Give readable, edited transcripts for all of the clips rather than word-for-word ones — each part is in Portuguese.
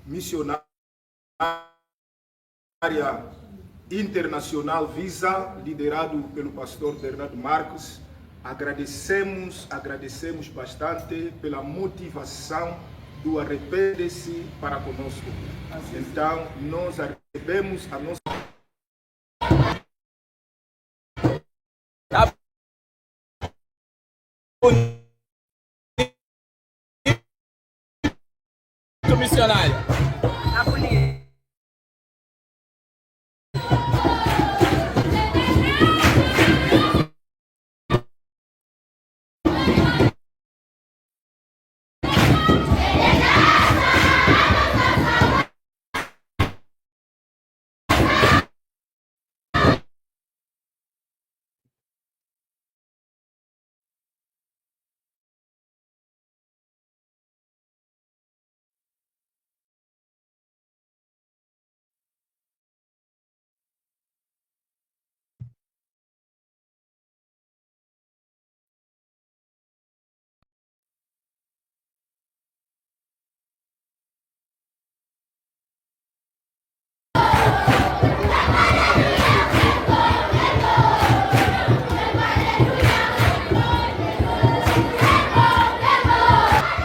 missionária internacional Visa, liderado pelo pastor Bernardo Marques. Agradecemos bastante pela motivação do arrepende-se para conosco. Então, nós recebemos a nossa... Tá bonito, missionário. Tá bonito.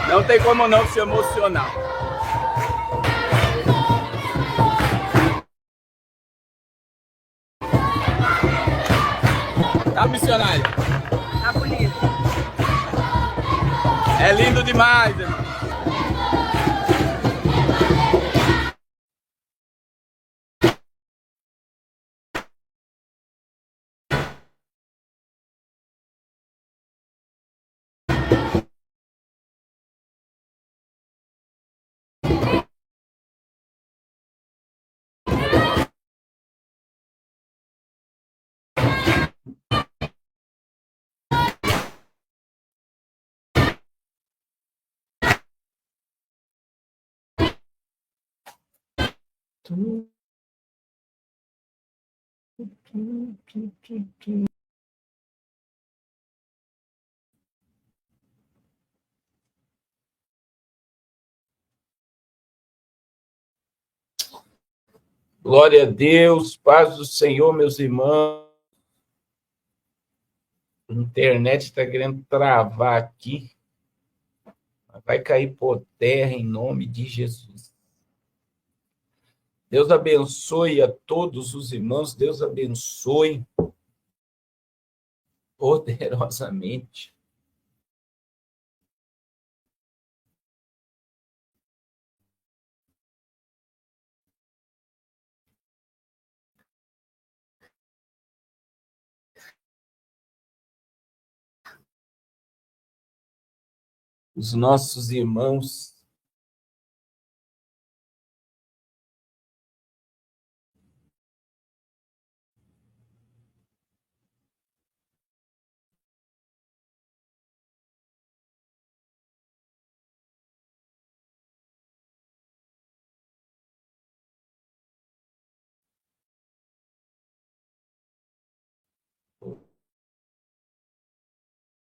Não tem como não se emocionar. Tá, missionário? Tá bonito. É lindo demais, irmão. Glória a Deus, paz do Senhor, meus irmãos. A internet está querendo travar aqui. Vai cair por terra em nome de Jesus. Deus abençoe a todos os irmãos. Deus abençoe poderosamente. Os nossos irmãos.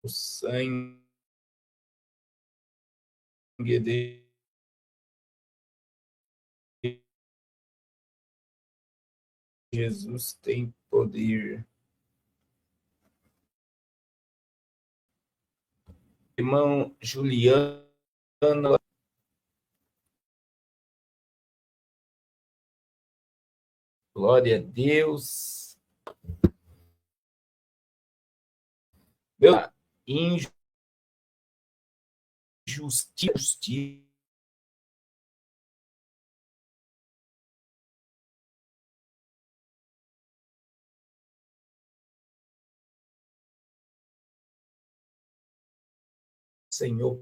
O sangue de Jesus tem poder. Irmão Juliano, glória a Deus. Meu injustiça. Senhor,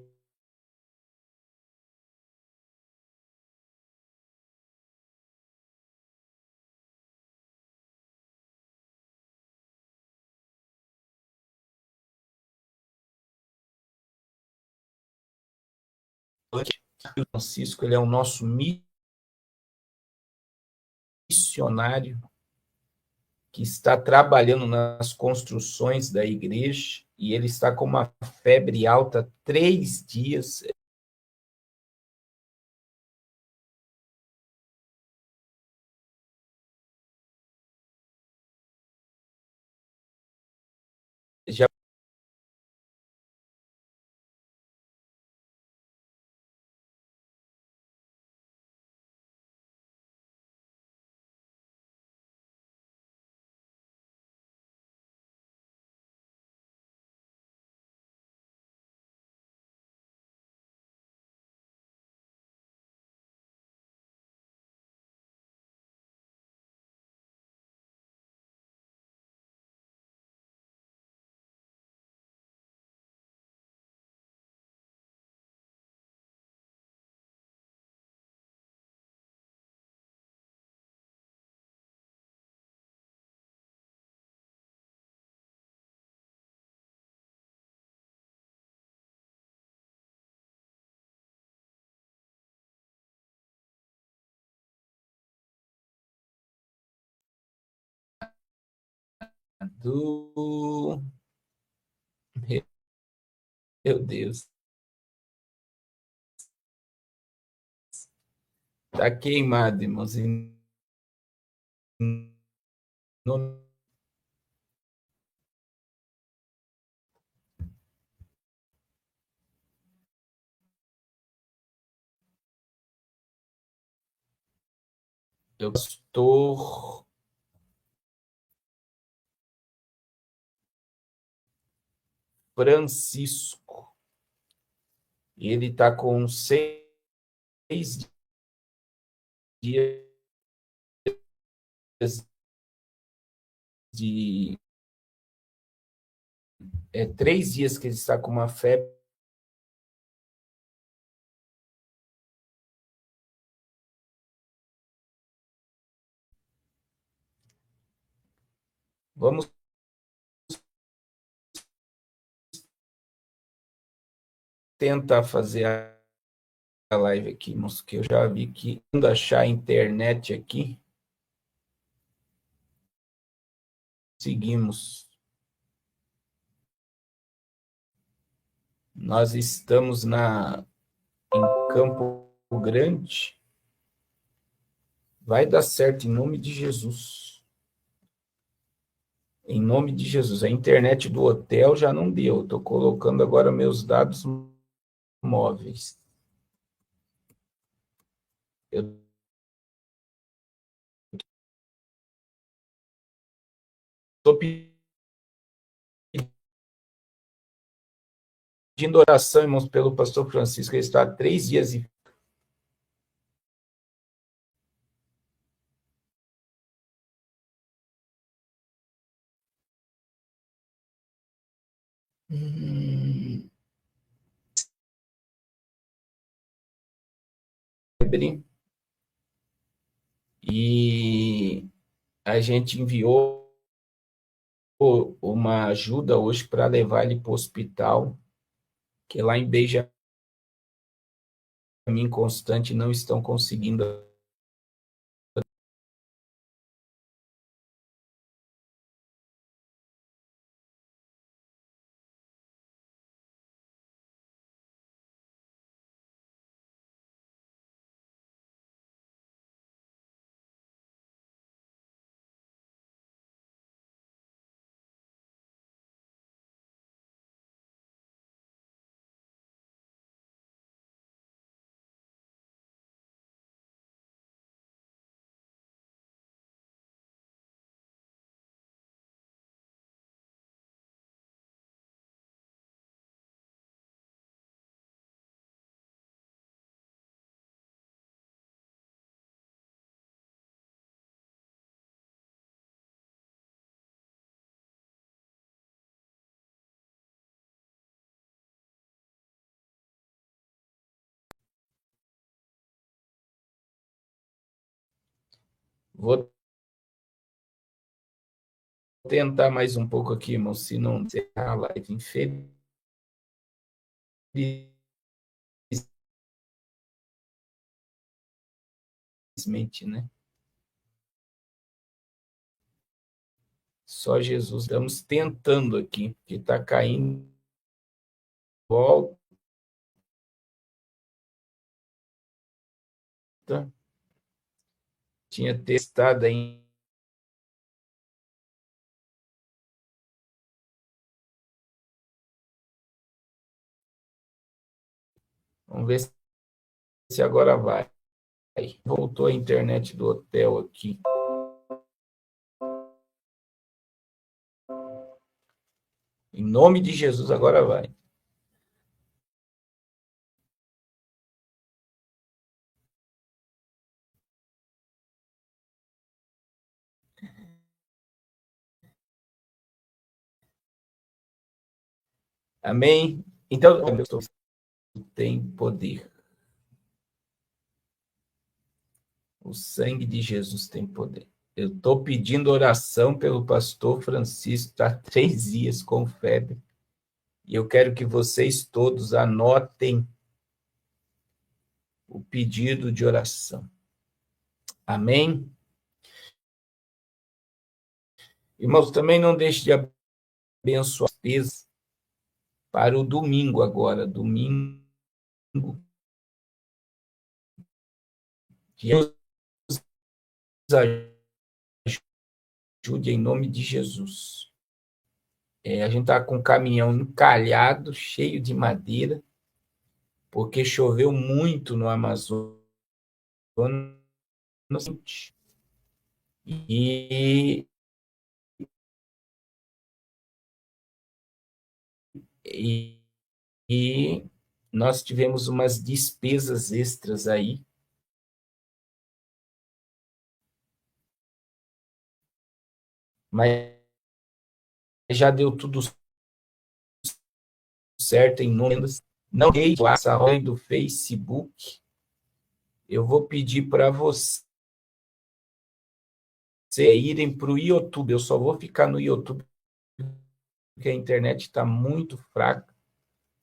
Francisco, ele é o nosso missionário que está trabalhando nas construções da igreja e ele está com uma febre alta 3 dias. Meu Deus. Está queimado, irmãos. Em nome... Eu pastor Francisco. Ele está com 6 dias de... 3 dias que ele está com uma febre. Vamos tentar fazer a live aqui, irmãos, que eu já vi que quando achar a internet aqui, seguimos. Nós estamos em Campo Grande. Vai dar certo em nome de Jesus. Em nome de Jesus. A internet do hotel já não deu. Estou colocando agora meus dados móveis. Eu estou pedindo oração, irmãos, pelo pastor Francisco. Ele está há 3 dias e... E a gente enviou uma ajuda hoje para levar ele para o hospital, que lá em Benjamin Constante não estão conseguindo. Vou tentar mais um pouco aqui, irmão, se não encerrar a live. Infelizmente, né? Só Jesus. Estamos tentando aqui, que está caindo. Volta. Tinha testado aí. Vamos ver se agora vai. Voltou a internet do hotel aqui. Em nome de Jesus, agora vai. Amém? Então, tem poder. O sangue de Jesus tem poder. Eu estou pedindo oração pelo pastor Francisco, está 3 dias com febre. E eu quero que vocês todos anotem o pedido de oração. Amém? Irmãos, também não deixe de abençoar as despesas para o domingo agora, domingo, que Deus ajude em nome de Jesus. A gente está com um caminhão encalhado, cheio de madeira, porque choveu muito no Amazonas. E, e, e nós tivemos umas despesas extras aí. Mas já deu tudo certo em números. Não deixe essa roda do Facebook. Eu vou pedir para você irem para o YouTube. Eu só vou ficar no YouTube porque a internet está muito fraca.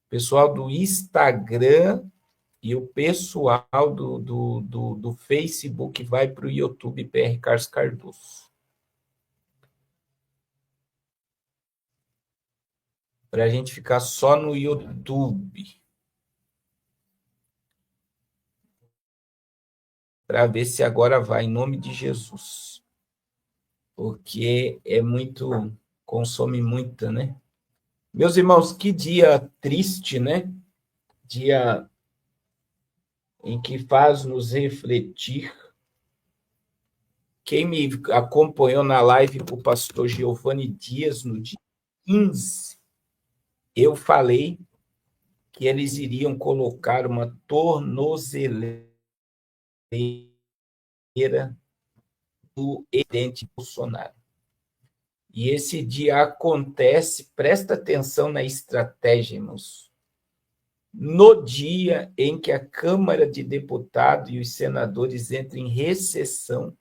O pessoal do Instagram e o pessoal do Facebook vai para o YouTube PR Carlos Cardoso. Para a gente ficar só no YouTube. Para ver se agora vai, em nome de Jesus. Porque é muito, consome muita, né? Meus irmãos, que dia triste, né? Dia em que faz nos refletir. Quem me acompanhou na live com o pastor Giovanni Dias no dia 15, eu falei que eles iriam colocar uma tornozeleira do presidente Bolsonaro. E esse dia acontece, presta atenção na estratégia, irmãos. No dia em que a Câmara de Deputados e os senadores entram em recessão,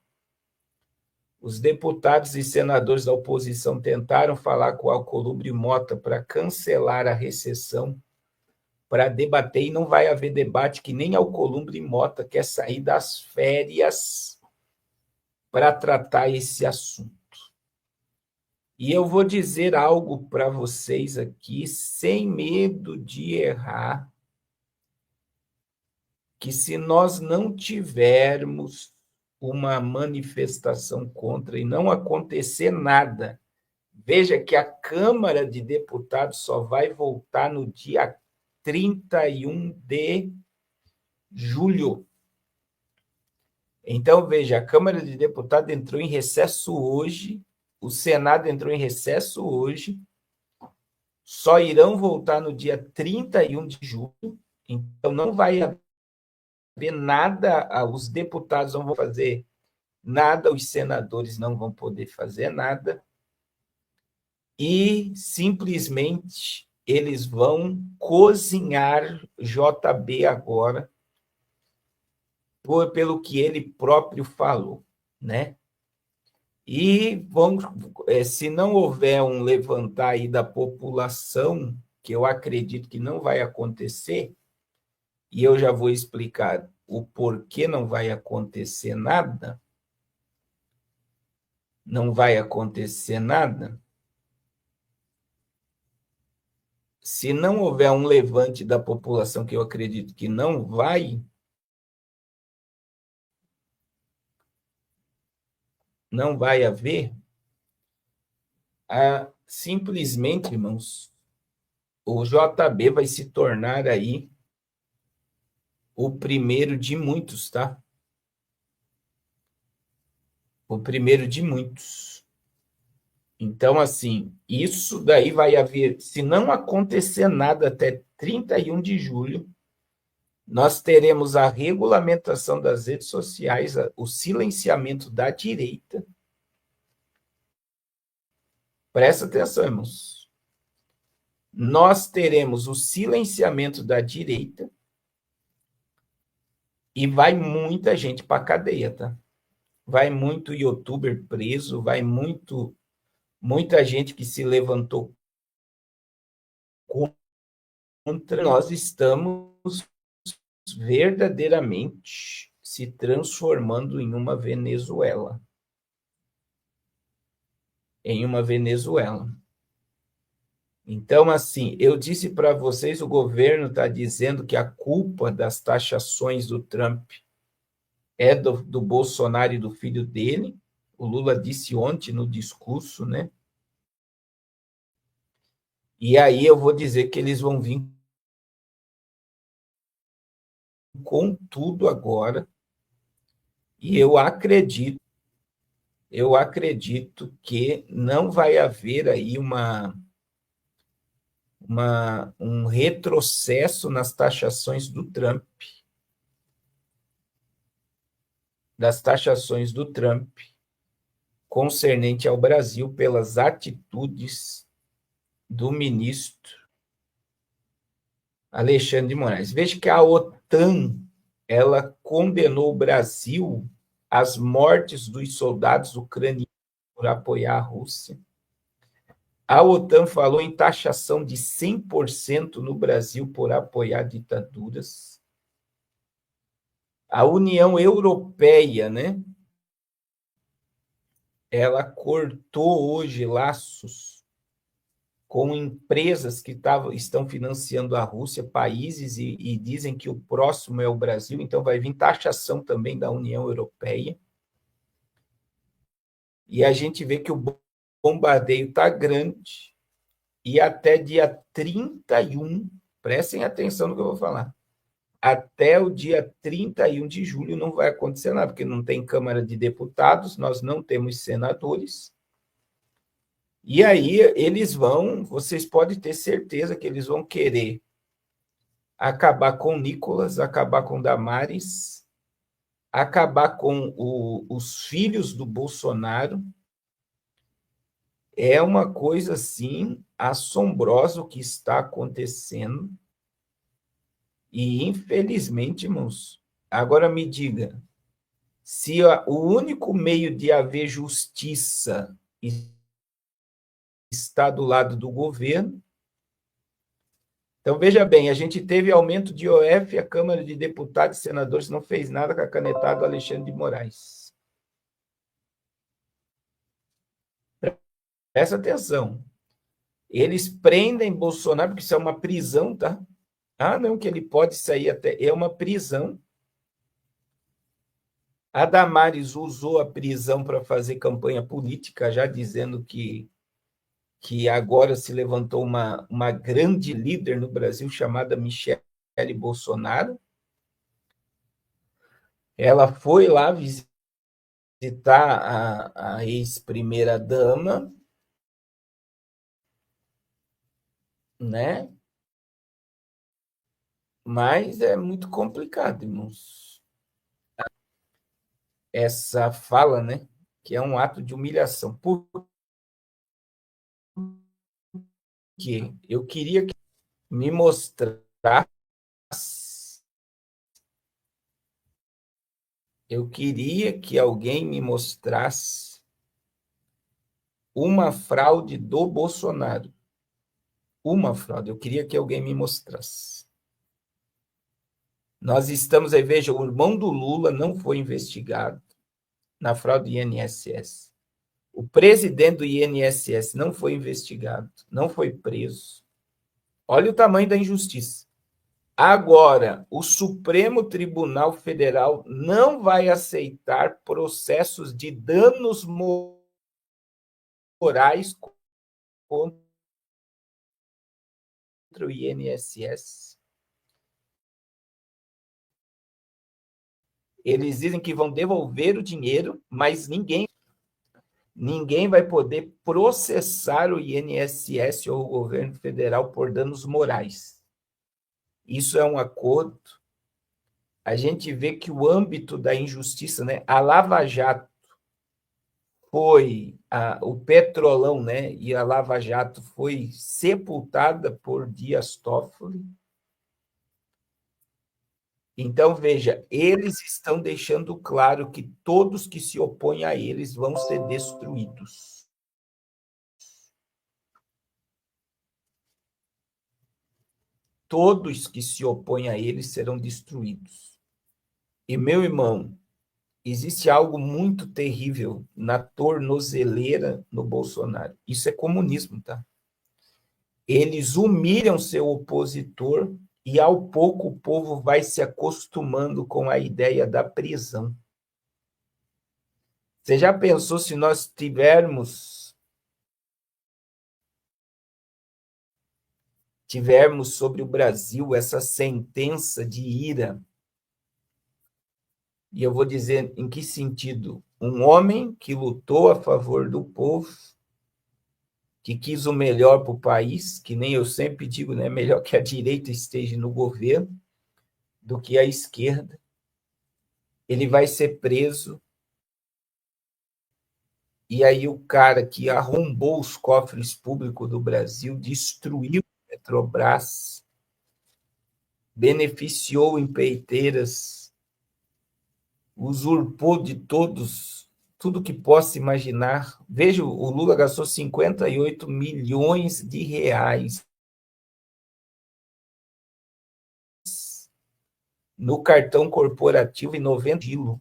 os deputados e senadores da oposição tentaram falar com o Alcolumbre Mota para cancelar a recessão, para debater, e não vai haver debate, que nem Alcolumbre Mota quer sair das férias para tratar esse assunto. E eu vou dizer algo para vocês aqui, sem medo de errar, que se nós não tivermos uma manifestação contra e não acontecer nada, veja que a Câmara de Deputados só vai voltar no dia 31 de julho. Então, veja, a Câmara de Deputados entrou em recesso hoje, o Senado entrou em recesso hoje, só irão voltar no dia 31 de julho, então não vai haver nada, os deputados não vão fazer nada, os senadores não vão poder fazer nada, e simplesmente eles vão cozinhar JB agora, pelo que ele próprio falou, né? E vamos, se não houver um levantar aí da população, que eu acredito que não vai acontecer, e eu já vou explicar o porquê não vai acontecer nada, não vai acontecer nada, se não houver um levante da população, que eu acredito que não vai haver, simplesmente, irmãos, o JB vai se tornar aí o primeiro de muitos, tá? O primeiro de muitos. Então, assim, isso daí vai haver, se não acontecer nada até 31 de julho, nós teremos a regulamentação das redes sociais, o silenciamento da direita. Presta atenção, irmãos. Nós teremos o silenciamento da direita e vai muita gente para a cadeia, tá? Vai muito youtuber preso, vai muita gente que se levantou contra. Nós estamos verdadeiramente se transformando em uma Venezuela. em uma Venezuela. Então, assim, eu disse para vocês, o governo está dizendo que a culpa das taxações do Trump é do Bolsonaro e do filho dele. O Lula disse ontem no discurso, né? E aí eu vou dizer que eles vão vir com tudo agora. E eu acredito que não vai haver aí um retrocesso nas taxações do Trump. Das taxações do Trump concernente ao Brasil pelas atitudes do ministro Alexandre de Moraes. Veja que a OTAN, ela condenou o Brasil às mortes dos soldados ucranianos por apoiar a Rússia. A OTAN falou em taxação de 100% no Brasil por apoiar ditaduras. A União Europeia, né? Ela cortou hoje laços com empresas que estão financiando a Rússia, países, e dizem que o próximo é o Brasil, então vai vir taxação também da União Europeia. E a gente vê que o bombardeio está grande, e até dia 31, prestem atenção no que eu vou falar, até o dia 31 de julho não vai acontecer nada, porque não tem Câmara de Deputados, nós não temos senadores. E aí vocês podem ter certeza que eles vão querer acabar com Nicolas, acabar com Damares, acabar com os filhos do Bolsonaro. É uma coisa, assim, assombrosa o que está acontecendo. E, infelizmente, irmãos, agora me diga, se o único meio de haver justiça está do lado do governo. Então, veja bem, a gente teve aumento de IOF, a Câmara de Deputados e Senadores não fez nada com a canetada do Alexandre de Moraes. Presta atenção. Eles prendem Bolsonaro, porque isso é uma prisão, tá? Ah, não, que ele pode sair até... É uma prisão. A Damares usou a prisão para fazer campanha política, já dizendo que agora se levantou uma grande líder no Brasil chamada Michele Bolsonaro. Ela foi lá visitar a ex-primeira-dama, né? Mas é muito complicado, irmãos. Essa fala, né? Que é um ato de humilhação. Por quê? Eu queria que me mostrasse. Eu queria que alguém me mostrasse uma fraude do Bolsonaro. Uma fraude. Eu queria que alguém me mostrasse. Nós estamos aí, veja, o irmão do Lula não foi investigado na fraude do INSS. O presidente do INSS não foi investigado, não foi preso. Olha o tamanho da injustiça. Agora, o Supremo Tribunal Federal não vai aceitar processos de danos morais contra o INSS. Eles dizem que vão devolver o dinheiro, mas ninguém vai poder processar o INSS ou o governo federal por danos morais. Isso é um acordo. A gente vê que o âmbito da injustiça, né? A Lava Jato foi o Petrolão, né? E a Lava Jato foi sepultada por Dias Toffoli. Então, veja, eles estão deixando claro que todos que se opõem a eles vão ser destruídos. Todos que se opõem a eles serão destruídos. E, meu irmão, existe algo muito terrível na tornozeleira no Bolsonaro. Isso é comunismo, tá? Eles humilham seu opositor e, ao pouco, o povo vai se acostumando com a ideia da prisão. Você já pensou se nós tivermos sobre o Brasil essa sentença de ira? E eu vou dizer em que sentido? Um homem que lutou a favor do povo, que quis o melhor para o país, que nem eu sempre digo, né? Melhor que a direita esteja no governo do que a esquerda. Ele vai ser preso. E aí o cara que arrombou os cofres públicos do Brasil, destruiu a Petrobras, beneficiou empreiteiras, usurpou de todos, tudo que possa imaginar. Veja, o Lula gastou 58 milhões de reais no cartão corporativo e 90 sigilo.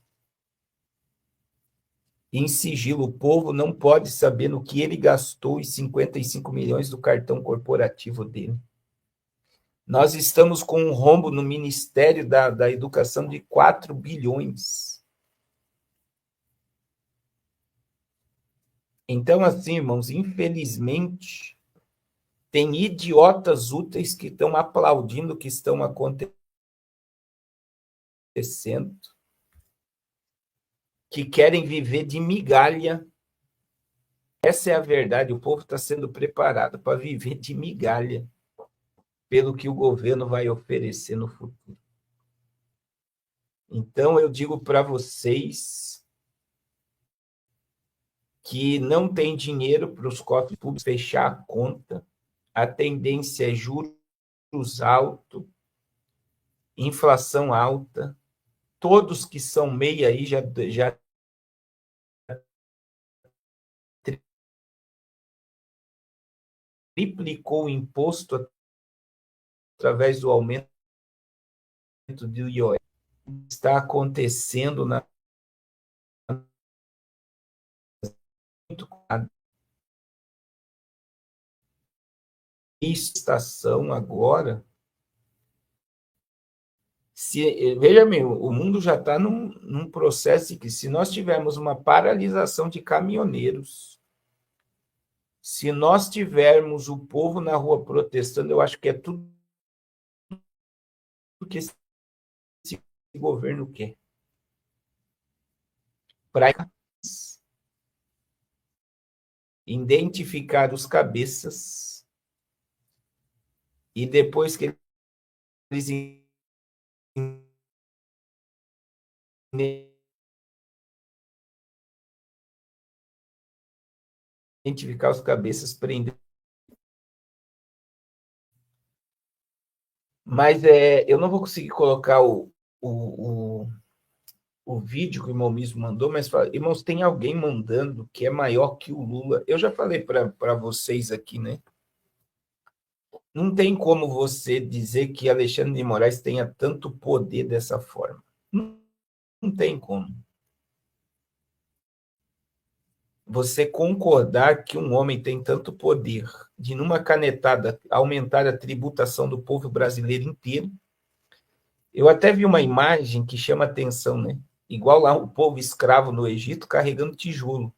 Em sigilo, o povo não pode saber no que ele gastou os 55 milhões do cartão corporativo dele. Nós estamos com um rombo no Ministério da Educação de 4 bilhões. Então, assim, irmãos, infelizmente, tem idiotas úteis que estão aplaudindo o que estão acontecendo, que querem viver de migalha. Essa é a verdade, o povo está sendo preparado para viver de migalha pelo que o governo vai oferecer no futuro. Então, eu digo para vocês que não tem dinheiro para os cofres públicos fechar a conta, a tendência é juros altos, inflação alta, todos que são MEI aí já triplicou o imposto através do aumento do IOF. Está acontecendo na estação agora. Veja bem, o mundo já está num processo de que, se nós tivermos uma paralisação de caminhoneiros, se nós tivermos o povo na rua protestando, eu acho que é tudo que esse governo quer. Para identificar os cabeças e depois que eles identificar os cabeças, prender. Mas eu não vou conseguir colocar o vídeo que o irmão Miso mandou, mas, irmãos, tem alguém mandando que é maior que o Lula. Eu já falei para vocês aqui, né? Não tem como você dizer que Alexandre de Moraes tenha tanto poder dessa forma. Não tem como. Você concordar que um homem tem tanto poder de, numa canetada, aumentar a tributação do povo brasileiro inteiro. Eu até vi uma imagem que chama atenção, né? Igual lá o povo escravo no Egito carregando tijolo.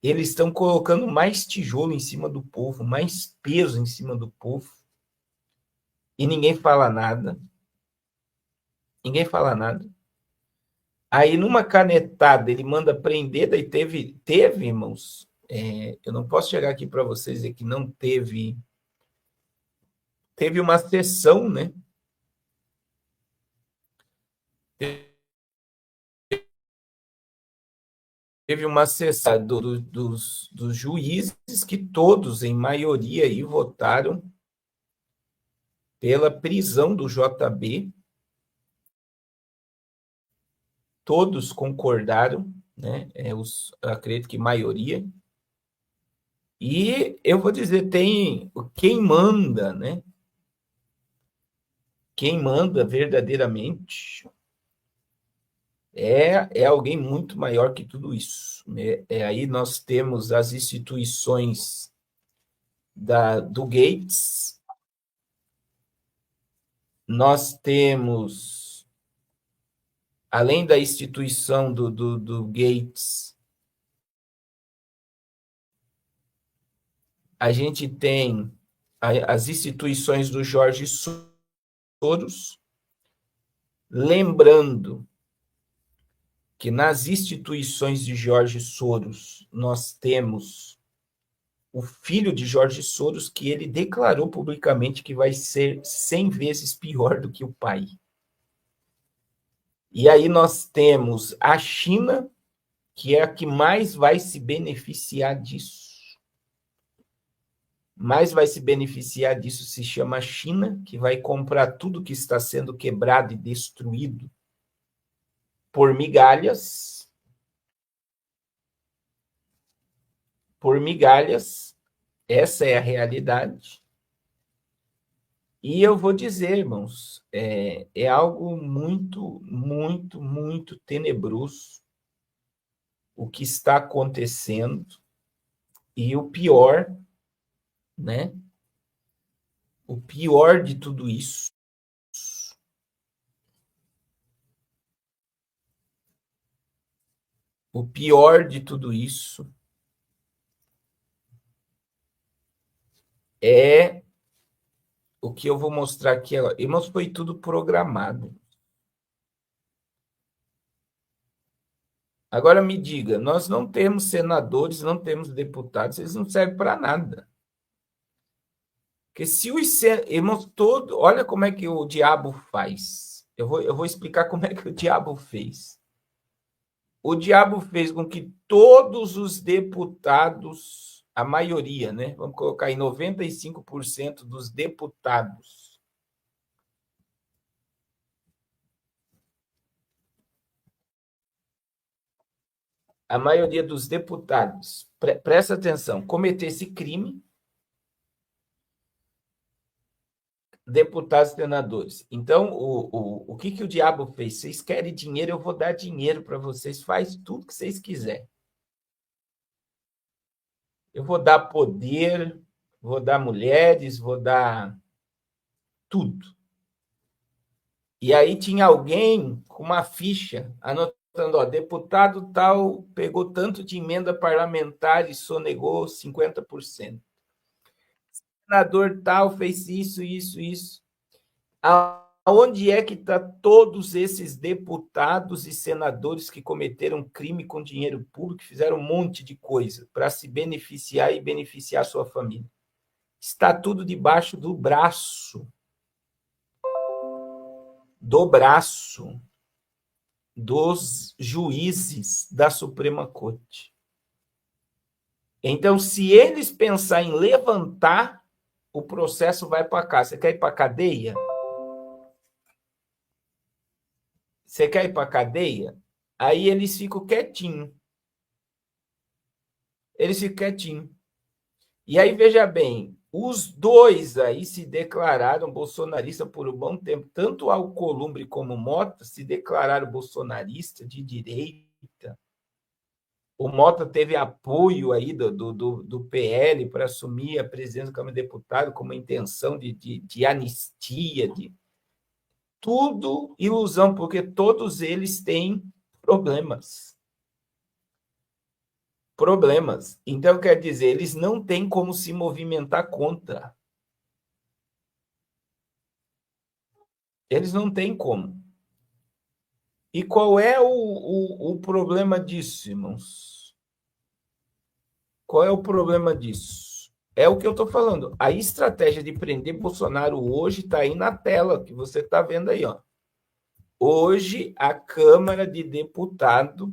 Eles estão colocando mais tijolo em cima do povo, mais peso em cima do povo. E ninguém fala nada. Ninguém fala nada. Aí, numa canetada, ele manda prender, daí teve irmãos, eu não posso chegar aqui para vocês dizer que não teve uma sessão, né? Teve uma sessão dos juízes que todos, em maioria, aí, votaram pela prisão do JB. Todos concordaram, né? Acredito que maioria. E eu vou dizer, tem quem manda, né? Quem manda verdadeiramente É alguém muito maior que tudo isso. Aí nós temos as instituições do Gates, nós temos, além da instituição do Gates, a gente tem as instituições do Jorge Soros, lembrando que nas instituições de Jorge Soros nós temos o filho de Jorge Soros, que ele declarou publicamente que vai ser 100 vezes pior do que o pai. E aí nós temos a China, que é a que mais vai se beneficiar disso. Mais vai se beneficiar disso se chama China, que vai comprar tudo que está sendo quebrado e destruído por migalhas. Por migalhas, essa é a realidade. E eu vou dizer, irmãos, é algo muito, muito, muito tenebroso o que está acontecendo. E o pior, né? O pior de tudo isso é o que eu vou mostrar aqui agora. Irmãos, foi tudo programado. Agora me diga, nós não temos senadores, não temos deputados, eles não servem para nada. Porque se os irmãos todos, olha como é que o diabo faz. Eu vou explicar como é que o diabo fez. O diabo fez com que todos os deputados, a maioria, né? Vamos colocar aí 95% dos deputados, a maioria dos deputados, presta atenção, cometesse crime, deputados e senadores. Então, o que o diabo fez? Vocês querem dinheiro, eu vou dar dinheiro para vocês, faz tudo que vocês quiserem. Eu vou dar poder, vou dar mulheres, vou dar tudo. E aí tinha alguém com uma ficha anotando, ó, deputado tal pegou tanto de emenda parlamentar e sonegou 50%. Senador tal fez isso, isso, isso. Aonde é que está todos esses deputados e senadores que cometeram crime com dinheiro público, fizeram um monte de coisa para se beneficiar e beneficiar a sua família? Está tudo debaixo do braço dos juízes da Suprema Corte. Então, se eles pensarem em levantar, o processo vai para cá. Você quer ir para a cadeia? Você quer ir para a cadeia? Aí eles ficam quietinhos. E aí, veja bem, os dois aí se declararam bolsonaristas por um bom tempo. Tanto Alcolumbre como Mota se declararam bolsonaristas de direita. O Mota teve apoio aí do PL para assumir a presidência da Câmara de Deputados com uma intenção de anistia, de tudo ilusão, porque todos eles têm problemas. Então, quer dizer, eles não têm como se movimentar contra. Eles não têm como. E qual é o problema disso, irmãos? Qual é o problema disso? É o que eu estou falando. A estratégia de prender Bolsonaro hoje está aí na tela, que você está vendo aí. Ó. Hoje, a Câmara de Deputados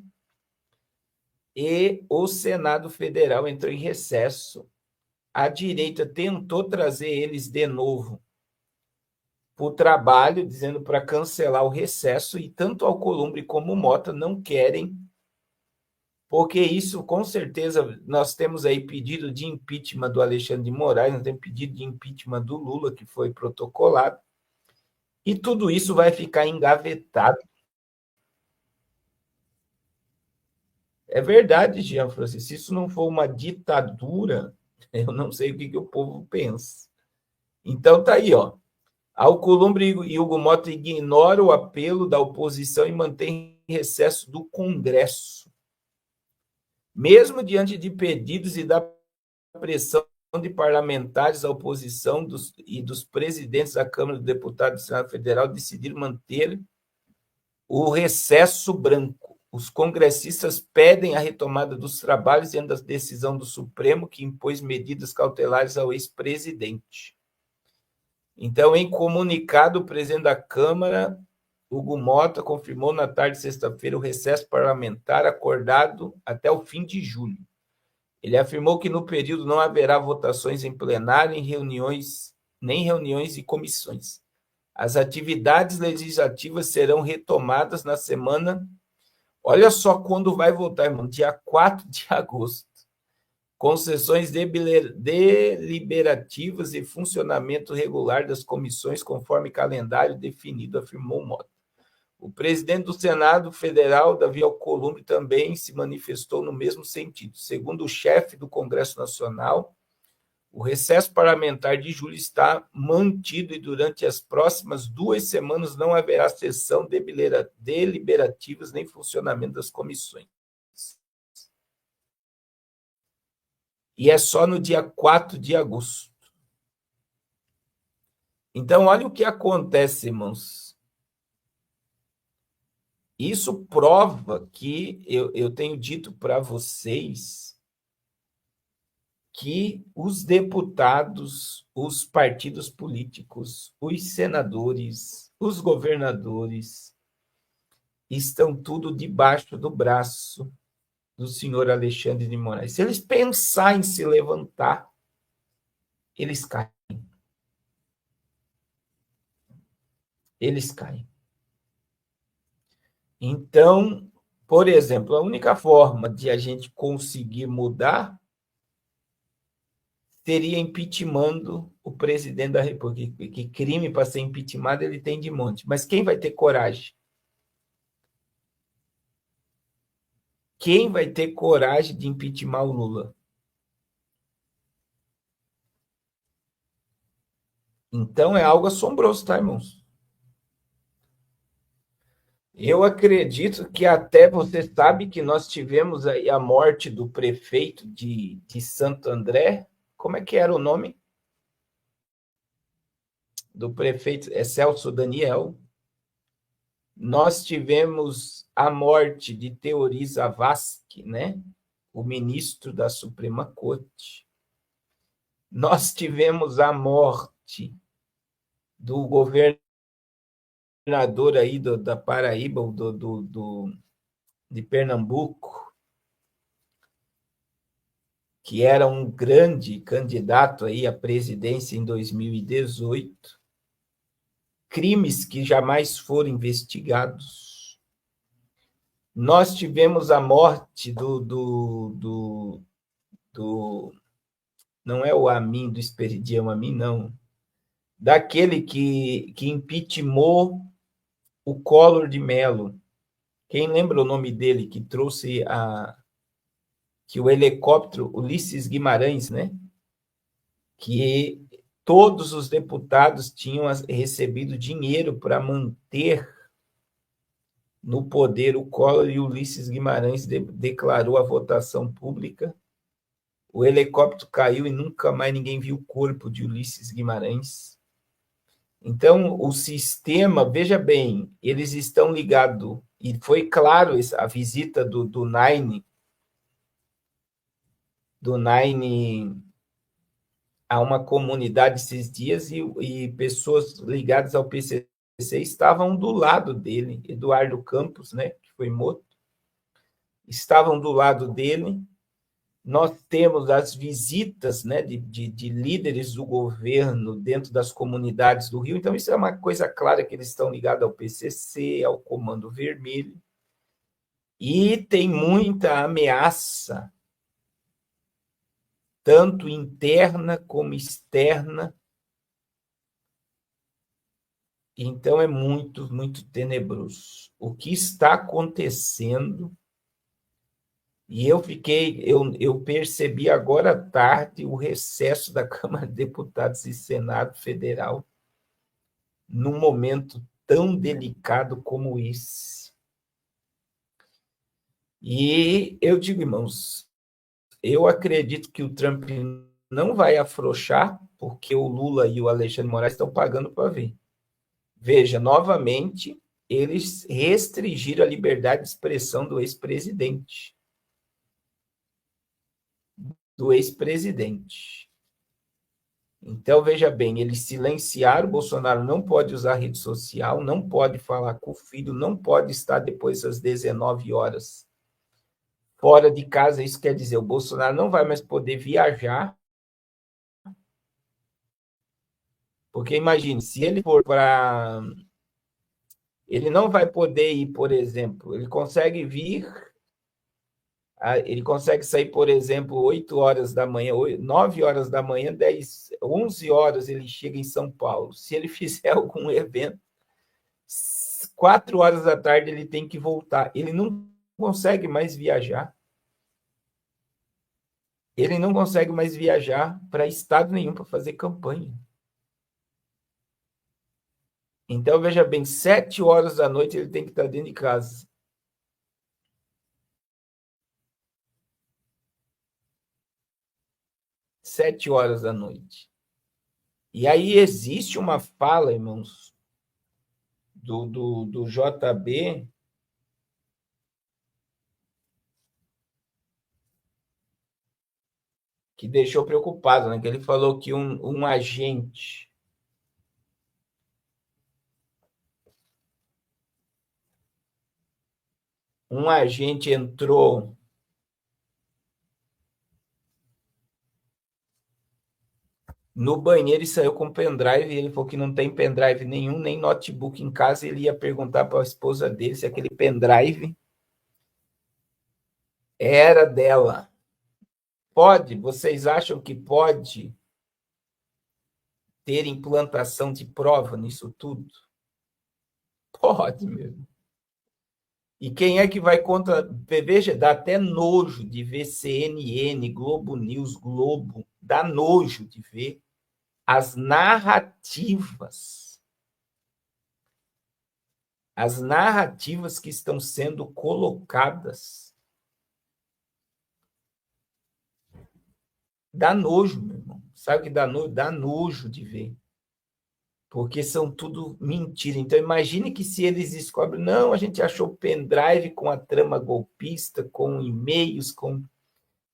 e o Senado Federal entrou em recesso. A direita tentou trazer eles de novo para o trabalho, dizendo para cancelar o recesso, e tanto Alcolumbre como Mota não querem, porque isso, com certeza, nós temos aí pedido de impeachment do Alexandre de Moraes, nós temos pedido de impeachment do Lula, que foi protocolado, e tudo isso vai ficar engavetado. É verdade, Jean Francisco. Se isso não for uma ditadura, eu não sei o que o povo pensa. Então tá aí, ó. Alcolumbre e Hugo Mota ignoram o apelo da oposição e mantém recesso do Congresso. Mesmo diante de pedidos e da pressão de parlamentares, a oposição e dos presidentes da Câmara dos Deputados do Senado Federal decidiram manter o recesso branco. Os congressistas pedem a retomada dos trabalhos diante da decisão do Supremo, que impôs medidas cautelares ao ex-presidente. Então, em comunicado, o presidente da Câmara, Hugo Mota, confirmou na tarde de sexta-feira o recesso parlamentar acordado até o fim de julho. Ele afirmou que no período não haverá votações em plenário, nem reuniões e comissões. As atividades legislativas serão retomadas na semana. Olha só quando vai votar, irmão, dia 4 de agosto. Com sessões deliberativas e funcionamento regular das comissões, conforme calendário definido, afirmou Mota. O presidente do Senado Federal, Davi Alcolumbre, também se manifestou no mesmo sentido. Segundo o chefe do Congresso Nacional, o recesso parlamentar de julho está mantido e durante as próximas 2 semanas não haverá sessão deliberativas nem funcionamento das comissões. E é só no dia 4 de agosto. Então, olha o que acontece, irmãos. Isso prova que eu tenho dito para vocês que os deputados, os partidos políticos, os senadores, os governadores estão tudo debaixo do braço do senhor Alexandre de Moraes. Se eles pensarem em se levantar, eles caem. Eles caem. Então, por exemplo, a única forma de a gente conseguir mudar seria impeachmentando o presidente da República, que crime para ser impeachmentado ele tem de monte. Mas quem vai ter coragem? Quem vai ter coragem de impeachmentar o Lula? Então é algo assombroso, tá, irmãos? Eu acredito que até você sabe que nós tivemos aí a morte do prefeito de Santo André. Como é que era o nome? Do prefeito, é Celso Daniel. Nós tivemos a morte de Teori Zavascki, né? O ministro da Suprema Corte. Nós tivemos a morte do governador aí da Paraíba, de Pernambuco, que era um grande candidato aí à presidência em 2018. Crimes que jamais foram investigados. Nós tivemos a morte não é o Amin do Esperidião Amin, não, daquele que impeachmentou o Collor de Mello. Quem lembra o nome dele, que trouxe que o helicóptero Ulisses Guimarães, né? Que todos os deputados tinham recebido dinheiro para manter no poder o Collor, e Ulisses Guimarães declarou a votação pública. O helicóptero caiu e nunca mais ninguém viu o corpo de Ulisses Guimarães. Então, o sistema, veja bem, eles estão ligados, e foi claro a visita do Nine a uma comunidade esses dias, e pessoas ligadas ao PCC estavam do lado dele. Eduardo Campos, né, que foi morto, estavam do lado dele. Nós temos as visitas, né, de líderes do governo dentro das comunidades do Rio. Então, isso é uma coisa clara que eles estão ligados ao PCC, ao Comando Vermelho. E tem muita ameaça, tanto interna como externa. Então, é muito, muito tenebroso. O que está acontecendo E eu percebi agora à tarde o recesso da Câmara de Deputados e Senado Federal num momento tão delicado como esse. E eu digo, irmãos, eu acredito que o Trump não vai afrouxar, porque o Lula e o Alexandre de Moraes estão pagando para ver. Veja, novamente, eles restringiram a liberdade de expressão do ex-presidente. Então, veja bem, eles silenciaram, o Bolsonaro não pode usar rede social, não pode falar com o filho, não pode estar depois das 19 horas fora de casa. Isso quer dizer, o Bolsonaro não vai mais poder viajar, porque imagine, se ele for para... Ele não vai poder ir, por exemplo, ele consegue sair, por exemplo, 8 horas da manhã, 9 horas da manhã, 10, 11 horas ele chega em São Paulo. Se ele fizer algum evento, 4 horas da tarde ele tem que voltar. Ele não consegue mais viajar. Ele não consegue mais viajar para estado nenhum para fazer campanha. Então, veja bem, 7 horas da noite ele tem que estar dentro de casa. Sete horas da noite. E aí existe uma fala, irmãos, do JB, que deixou preocupado, né? Que ele falou que um agente entrou no banheiro e saiu com pendrive, e ele falou que não tem pendrive nenhum, nem notebook em casa, e ele ia perguntar para a esposa dele se aquele pendrive era dela. Vocês acham que pode ter implantação de prova nisso tudo? Pode mesmo. E quem é que vai contra... Veja, dá até nojo de ver CNN, Globo News, Globo, dá nojo de ver as narrativas que estão sendo colocadas. Dá nojo, meu irmão. Sabe o que dá nojo? Dá nojo de ver. Porque são tudo mentira. Então, imagine que se eles descobrem, não, a gente achou pendrive com a trama golpista, com e-mails,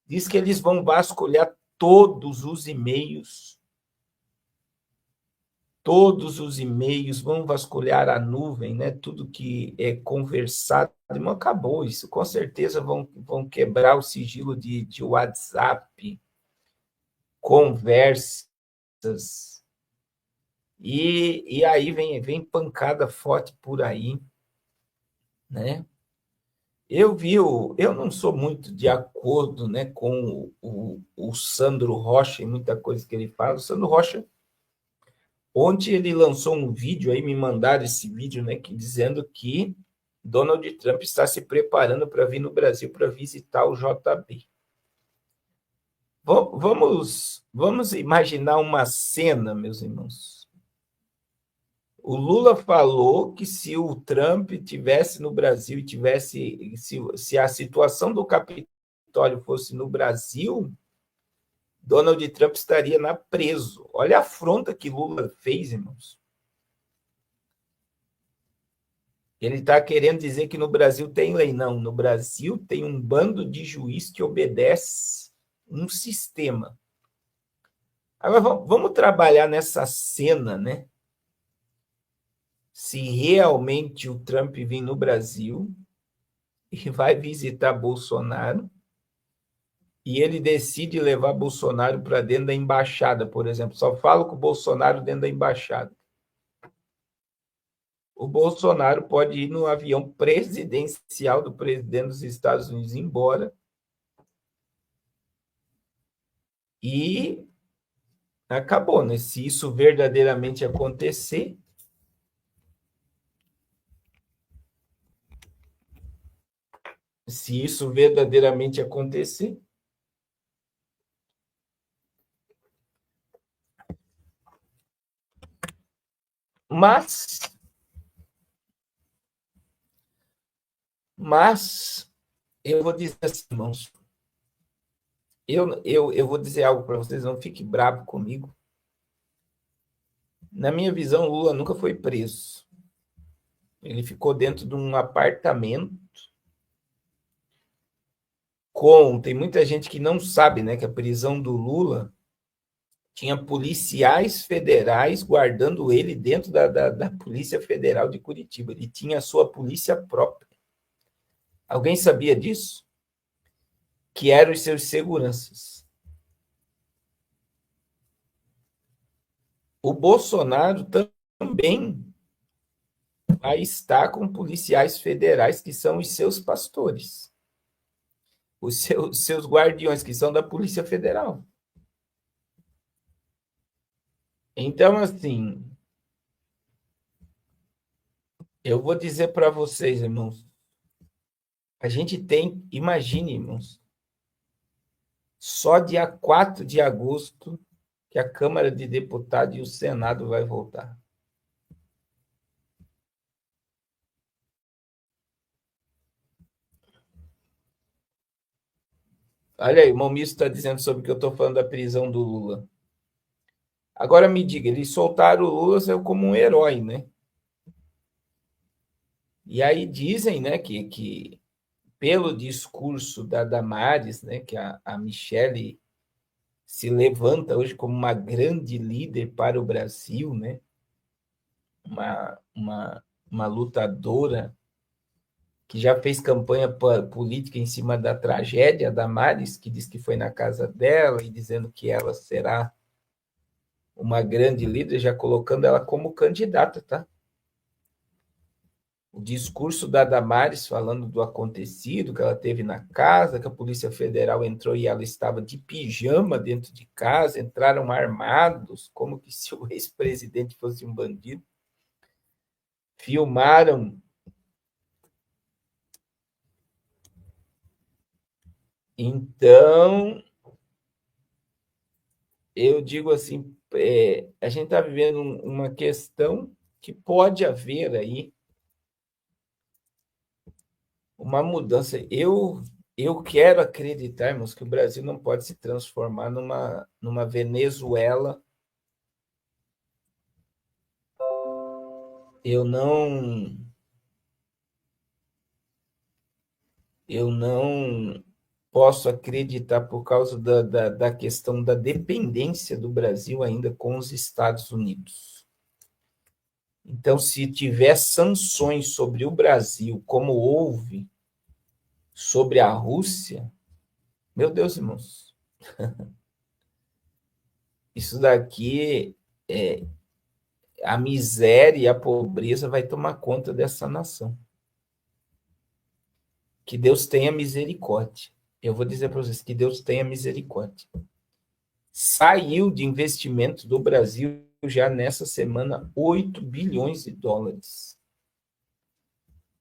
diz que eles vão vasculhar todos os e-mails, vão vasculhar a nuvem, né? Tudo que é conversado, não acabou isso. Com certeza vão quebrar o sigilo de WhatsApp, conversas. E aí vem pancada forte por aí, né? Eu não sou muito de acordo, né, com o Sandro Rocha e muita coisa que ele fala. O Sandro Rocha, ontem ele lançou um vídeo, aí me mandaram esse vídeo, né, dizendo que Donald Trump está se preparando para vir no Brasil para visitar o JB. Vamos imaginar uma cena, meus irmãos. O Lula falou que se o Trump tivesse no Brasil e se a situação do Capitólio fosse no Brasil, Donald Trump estaria preso. Olha a afronta que Lula fez, irmãos. Ele está querendo dizer que no Brasil tem lei. Não, no Brasil tem um bando de juiz que obedece um sistema. Agora, vamos trabalhar nessa cena, né? Se realmente o Trump vir no Brasil e vai visitar Bolsonaro, e ele decide levar Bolsonaro para dentro da embaixada, por exemplo, só falo com o Bolsonaro dentro da embaixada. O Bolsonaro pode ir no avião presidencial do presidente dos Estados Unidos embora e acabou, né? Se isso verdadeiramente acontecer, se isso verdadeiramente acontecer. Mas eu vou dizer assim, irmãos, eu vou dizer algo para vocês, não fiquem bravos comigo. Na minha visão, Lula nunca foi preso. Ele ficou dentro de um apartamento tem muita gente que não sabe, né, que a prisão do Lula tinha policiais federais guardando ele dentro da Polícia Federal de Curitiba. Ele tinha a sua polícia própria. Alguém sabia disso? Que eram os seus seguranças. O Bolsonaro também vai estar com policiais federais que são os seus pastores. Os seus guardiões, que são da Polícia Federal. Então, assim, eu vou dizer para vocês, irmãos, a gente tem, imagine, irmãos, só dia 4 de agosto que a Câmara de Deputados e o Senado vai voltar. Olha aí, o irmão Misto está dizendo sobre o que eu estou falando da prisão do Lula. Agora me diga, eles soltaram o Lula como um herói, né? E aí dizem, né, que pelo discurso da Damares, né, que a Michele se levanta hoje como uma grande líder para o Brasil, né? Uma lutadora que já fez campanha política em cima da tragédia da Damares, que diz que foi na casa dela e dizendo que ela será uma grande líder, já colocando ela como candidata, tá? O discurso da Damares falando do acontecido que ela teve na casa, que a Polícia Federal entrou e ela estava de pijama dentro de casa, entraram armados, como que se o ex-presidente fosse um bandido. Filmaram. Então, eu digo assim, a gente está vivendo uma questão que pode haver aí uma mudança. Eu quero acreditar, irmãos, que o Brasil não pode se transformar numa Venezuela. Eu não posso acreditar por causa da questão da dependência do Brasil ainda com os Estados Unidos. Então, se tiver sanções sobre o Brasil, como houve sobre a Rússia, meu Deus, irmãos, isso daqui, a miséria e a pobreza vai tomar conta dessa nação. Que Deus tenha misericórdia. Eu vou dizer para vocês que Deus tenha misericórdia. Saiu de investimento do Brasil já nessa semana 8 bilhões de dólares.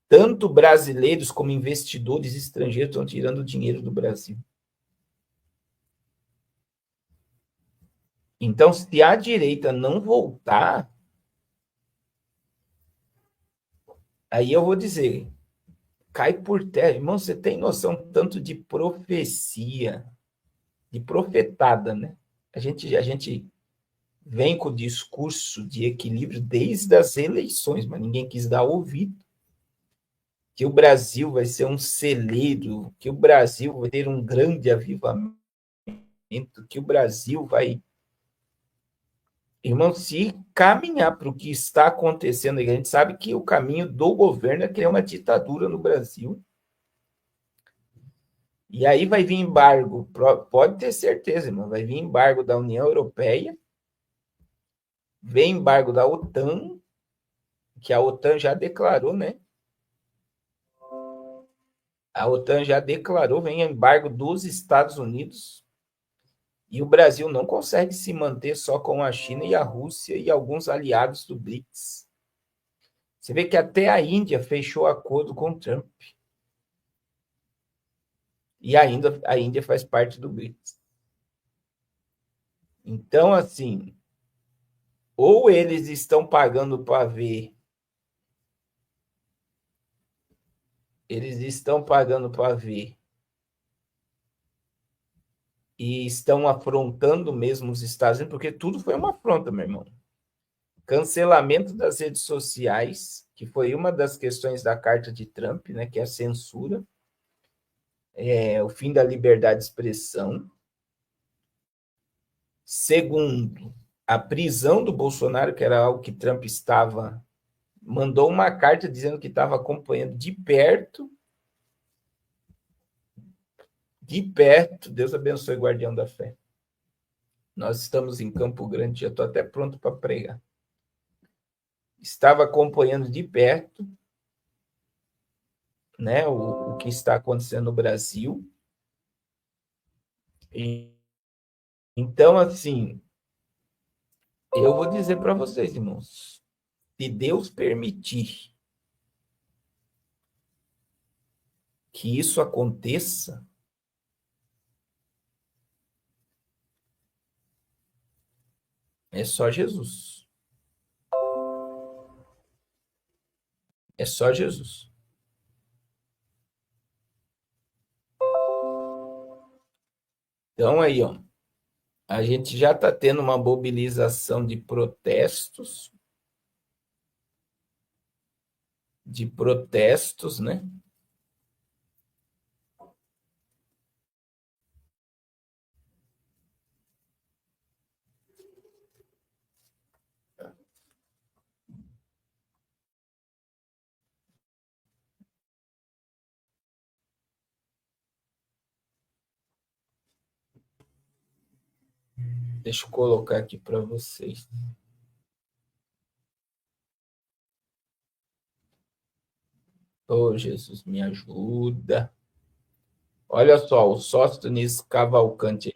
Tanto brasileiros como investidores estrangeiros estão tirando dinheiro do Brasil. Então, se a direita não voltar, aí eu vou dizer, cai por terra. Irmão, você tem noção tanto de profecia, de profetada, né? A gente vem com o discurso de equilíbrio desde as eleições, mas ninguém quis dar ouvido. Que o Brasil vai ser um celeiro, que o Brasil vai ter um grande avivamento, que o Brasil vai... Irmão, se caminhar para o que está acontecendo, a gente sabe que o caminho do governo é criar uma ditadura no Brasil. E aí vai vir embargo, pode ter certeza, irmão, vai vir embargo da União Europeia, vem embargo da OTAN, que a OTAN já declarou, né? A OTAN já declarou, vem embargo dos Estados Unidos, e o Brasil não consegue se manter só com a China e a Rússia e alguns aliados do BRICS. Você vê que até a Índia fechou acordo com o Trump. E ainda a Índia faz parte do BRICS. Então, assim, ou eles estão pagando para ver, e estão afrontando mesmo os Estados Unidos, porque tudo foi uma afronta, meu irmão. Cancelamento das redes sociais, que foi uma das questões da carta de Trump, né, que é a censura, o fim da liberdade de expressão. Segundo, a prisão do Bolsonaro, que era algo que Trump mandou uma carta dizendo que estava acompanhando de perto, Deus abençoe, guardião da fé. Nós estamos em Campo Grande, já estou até pronto para pregar. Estava acompanhando de perto, né, o que está acontecendo no Brasil. Então, assim, eu vou dizer para vocês, irmãos, se Deus permitir que isso aconteça, é só Jesus. É só Jesus. Então, aí, ó, a gente já está tendo uma mobilização de protestos, né? Deixa eu colocar aqui para vocês. Oh, Jesus, me ajuda. Olha só, o Sóstenes Cavalcante.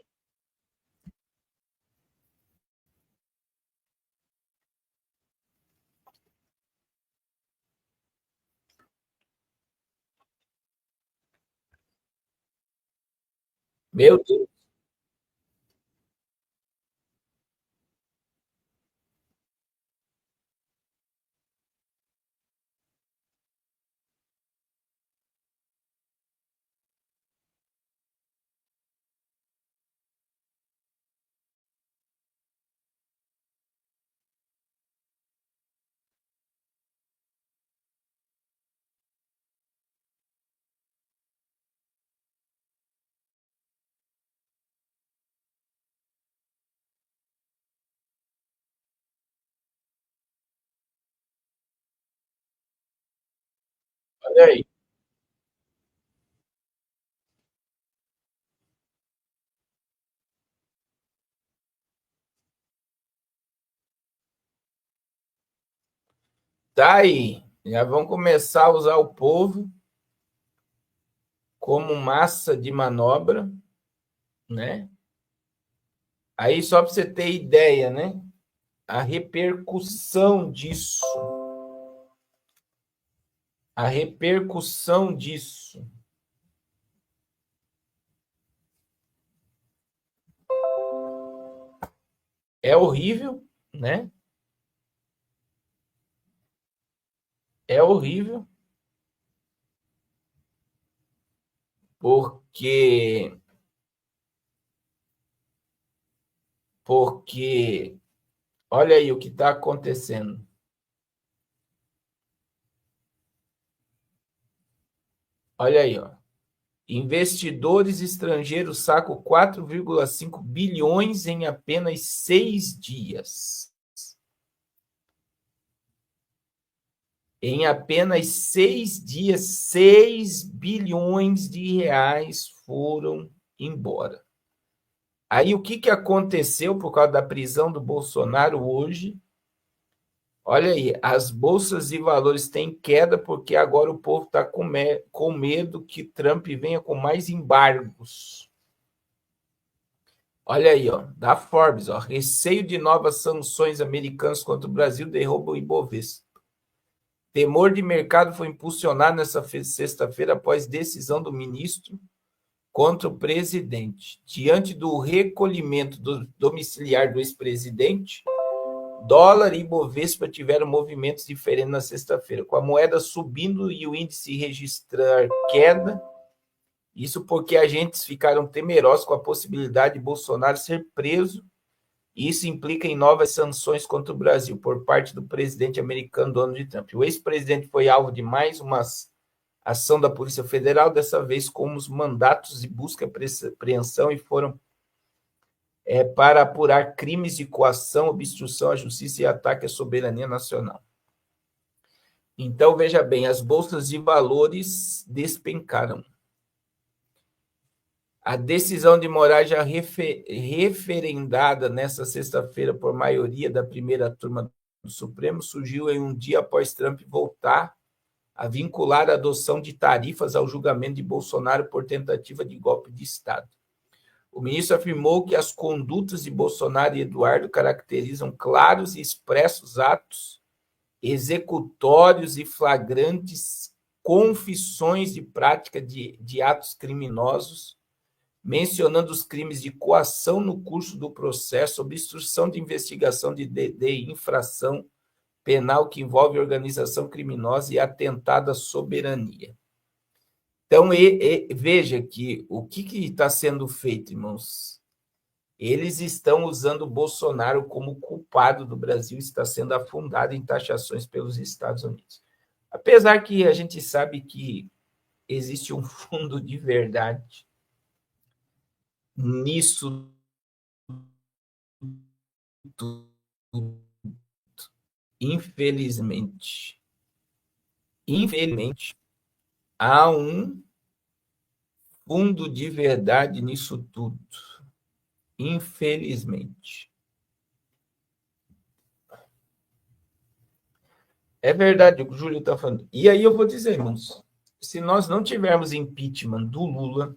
Meu Deus. Olha aí. Tá aí. Já vão começar a usar o povo como massa de manobra, né? Aí, só para você ter ideia, né? A repercussão disso. É horrível, né? É horrível, porque olha aí o que está acontecendo. Olha aí, ó. Investidores estrangeiros sacam 4,5 bilhões em apenas 6 dias. Em apenas 6 dias, 6 bilhões de reais foram embora. Aí, o que aconteceu por causa da prisão do Bolsonaro hoje? Olha aí, as bolsas de valores têm queda porque agora o povo está com medo que Trump venha com mais embargos. Olha aí, ó, da Forbes, ó, receio de novas sanções americanas contra o Brasil derruba o Ibovespa. Temor de mercado foi impulsionado nessa sexta-feira após decisão do ministro contra o presidente. Diante do recolhimento domiciliar do ex-presidente, dólar e Bovespa tiveram movimentos diferentes na sexta-feira, com a moeda subindo e o índice registrar queda. Isso porque agentes ficaram temerosos com a possibilidade de Bolsonaro ser preso. Isso implica em novas sanções contra o Brasil por parte do presidente americano Donald Trump. O ex-presidente foi alvo de mais uma ação da Polícia Federal, dessa vez com os mandatos de busca e apreensão, e foram para apurar crimes de coação, obstrução à justiça e ataque à soberania nacional. Então, veja bem, as bolsas de valores despencaram. A decisão de Moraes, já referendada nesta sexta-feira por maioria da primeira turma do Supremo, surgiu em um dia após Trump voltar a vincular a adoção de tarifas ao julgamento de Bolsonaro por tentativa de golpe de Estado. O ministro afirmou que as condutas de Bolsonaro e Eduardo caracterizam claros e expressos atos executórios e flagrantes confissões de prática de atos criminosos, mencionando os crimes de coação no curso do processo, obstrução de investigação de infração penal que envolve organização criminosa e atentado à soberania. Então, veja que o que está sendo feito, irmãos? Eles estão usando o Bolsonaro como culpado do Brasil, está sendo afundado em taxações pelos Estados Unidos. Apesar que a gente sabe que existe um fundo de verdade nisso tudo. Infelizmente, há um fundo de verdade nisso tudo. Infelizmente. É verdade o que o Júlio está falando. E aí eu vou dizer, irmãos, se nós não tivermos impeachment do Lula,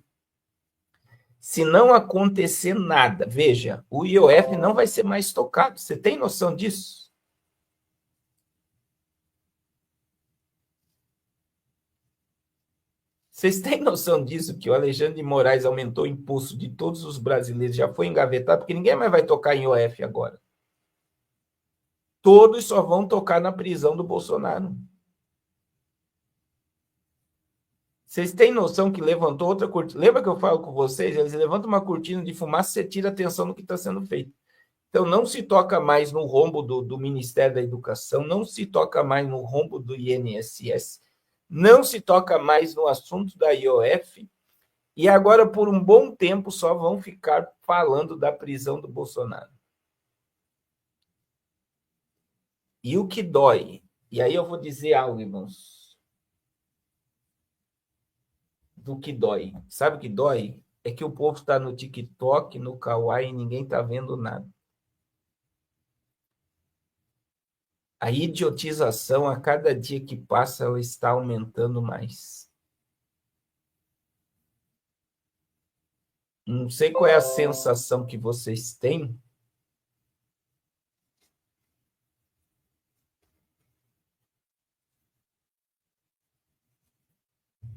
se não acontecer nada, veja, o IOF não vai ser mais tocado. Você tem noção disso? Vocês têm noção disso, que o Alexandre de Moraes aumentou o imposto de todos os brasileiros, já foi engavetado, porque ninguém mais vai tocar em IOF agora. Todos só vão tocar na prisão do Bolsonaro. Vocês têm noção que levantou outra cortina? Lembra que eu falo com vocês? Eles levantam uma cortina de fumaça, você tira atenção no que está sendo feito. Então, não se toca mais no rombo do Ministério da Educação, não se toca mais no rombo do INSS, não se toca mais no assunto da IOF, e agora, por um bom tempo, só vão ficar falando da prisão do Bolsonaro. E o que dói, e aí eu vou dizer algo, irmãos, do que dói. Sabe o que dói? É que o povo está no TikTok, no Kawaii, e ninguém está vendo nada. A idiotização, a cada dia que passa, ela está aumentando mais. Não sei qual é a sensação que vocês têm.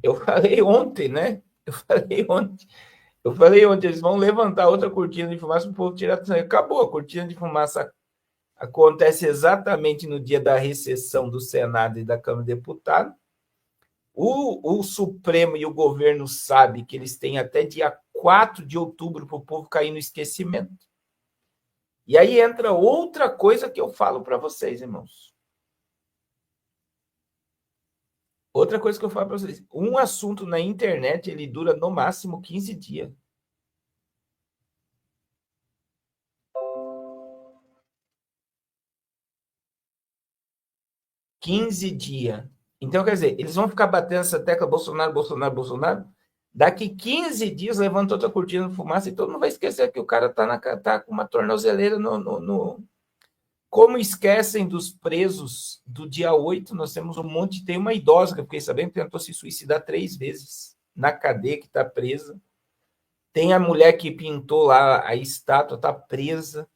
Eu falei ontem, né? Eu falei ontem, eles vão levantar outra cortina de fumaça para o povo tirar atenção. Acabou, a cortina de fumaça acontece exatamente no dia da recessão do Senado e da Câmara de Deputados. O Supremo e o governo sabem que eles têm até dia 4 de outubro para o povo cair no esquecimento. E aí entra outra coisa que eu falo para vocês, irmãos. Outra coisa que eu falo para vocês. Um assunto na internet, ele dura no máximo 15 dias. dias. Então, quer dizer, eles vão ficar batendo essa tecla Bolsonaro, Bolsonaro, Bolsonaro. Daqui 15 dias levanta outra cortina de fumaça e todo mundo vai esquecer que o cara tá com uma tornozeleira no... Como esquecem dos presos do dia 8, nós temos um monte, tem uma idosa que eu fiquei sabendo que tentou se suicidar 3 vezes na cadeia, que está presa. Tem a mulher que pintou lá a estátua, está presa.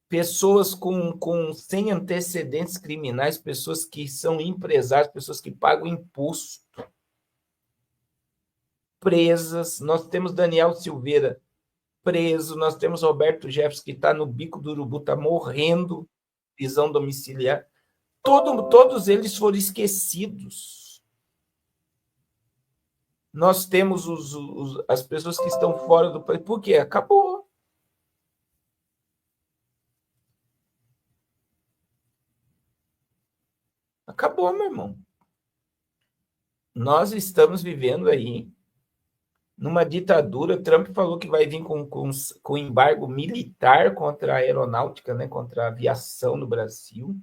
Pessoas sem antecedentes criminais, pessoas que são empresários, pessoas que pagam imposto. presas, nós temos Daniel Silveira preso, nós temos Roberto Jefferson, que está no bico do urubu, está morrendo, prisão domiciliar. Todos eles foram esquecidos. Nós temos as pessoas que estão fora do país. Por quê? Acabou. Acabou, meu irmão. Nós estamos vivendo aí numa ditadura. Trump falou que vai vir com embargo militar contra a aeronáutica, né, contra a aviação no Brasil.